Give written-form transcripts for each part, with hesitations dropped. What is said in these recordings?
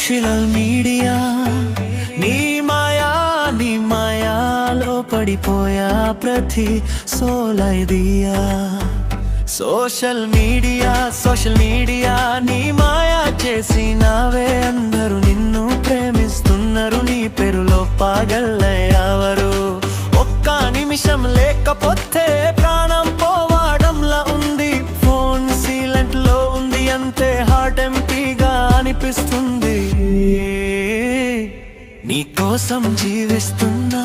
Social media నీ మాయాలో పడిపోయా ప్రతి సోలైదియా. సోషల్ మీడియా నీ మాయా చేసినావే, అందరూ నిన్ను ప్రేమిస్తున్నారు, నీ పేరులో పాగల్లయ్యావరు. ఒక్క నిమిషం లేకపోతే ప్రాణం పోవడంలా ఉంది, ఫోన్ సైలెంట్ లో ఉంది, అంతే హార్ట్ ఎంటీగా అనిపిస్తుంది. నీకోసం జీవిస్తున్నా,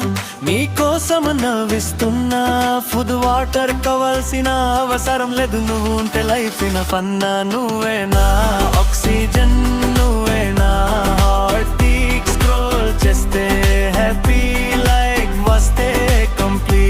నీకోసం నవ్విస్తున్నా, ఫుడ్ వాటర్ కావాల్సిన అవసరం లేదు, నువ్వు ఉంటే లైఫ్ ఇన పన్నా. నువ్వేనా ఆక్సిజన్, నువ్వేనా హార్ట్ బీట్, స్క్రోల్ చేస్తే హ్యాపీ లైఫ్ వస్తే కంప్లీట్.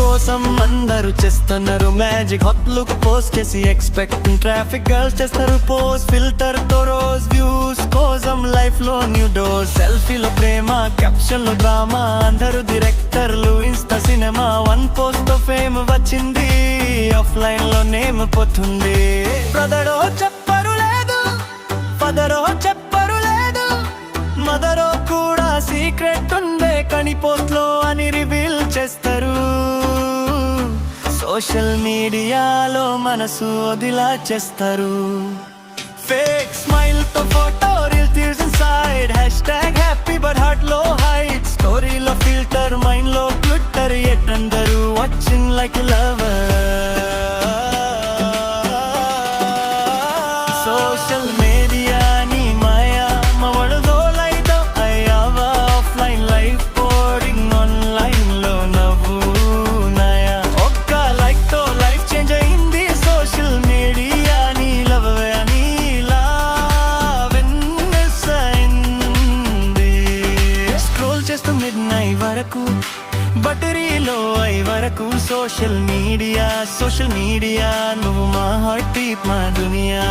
కోసం అందరూ చేస్తున్నారు మ్యాజిక్, హాట్ లుక్ పోస్ట్ చేసి ఎక్స్పెక్టింగ్ ట్రాఫిక్ గర్ల్స్ చేస్తారు పోస్ట్ ఫిల్టర్ తో రోజ్ వ్యూస్ కోసం. లైఫ్ లో న్యూ డోర్, సెల్ఫీలో ప్రేమ, క్యాప్షన్ లో డ్రామా, అందరూ డైరెక్టర్లు, ఇన్స్టా సినిమా. వన్ పోస్ట్ తో ఫేమ్ వచ్చింది, ఆఫ్లైన్ లో నేమ్ పోతుంది. బ్రదరో చెప్పరు లేదు, ఫాదరో చెప్పరు లేదు, మదరో కూడా సీక్రెట్ ఉందే కానీ పోస్ట్ లో అని రివీల్ చేస్తారు. సోషల్ మీడియాలో మనసు వదిలా చేస్తారు. ఫేక్ స్మైల్ తో photo, reel tears inside, hashtag happy but heart లో హైడ్. స్టోరీలో ఫిల్టర్, మైండ్ లో ట్విట్టర్, ఎట్ అందరూ watching like lover. Social media నీ మాయా మవడదో లైట్ అయ్యావా, ఆఫ్లైన్ లైఫ్ బోరింగ్, ఆన్లైన్ లో నవ్వు నయా. ఒక్క లైక్ తో లైఫ్ చేంజ్ అయింది, సోషల్ మీడియా నీ లవ్ నీలా వెన్నెస్ అయింది. స్క్రోల్ చేస్తూ మిడ్ నైట్ వరకు, బటరీలో అయి వరకు. సోషల్ మీడియా నువ్వు మా హార్ట్ బీట్, మా దునియా.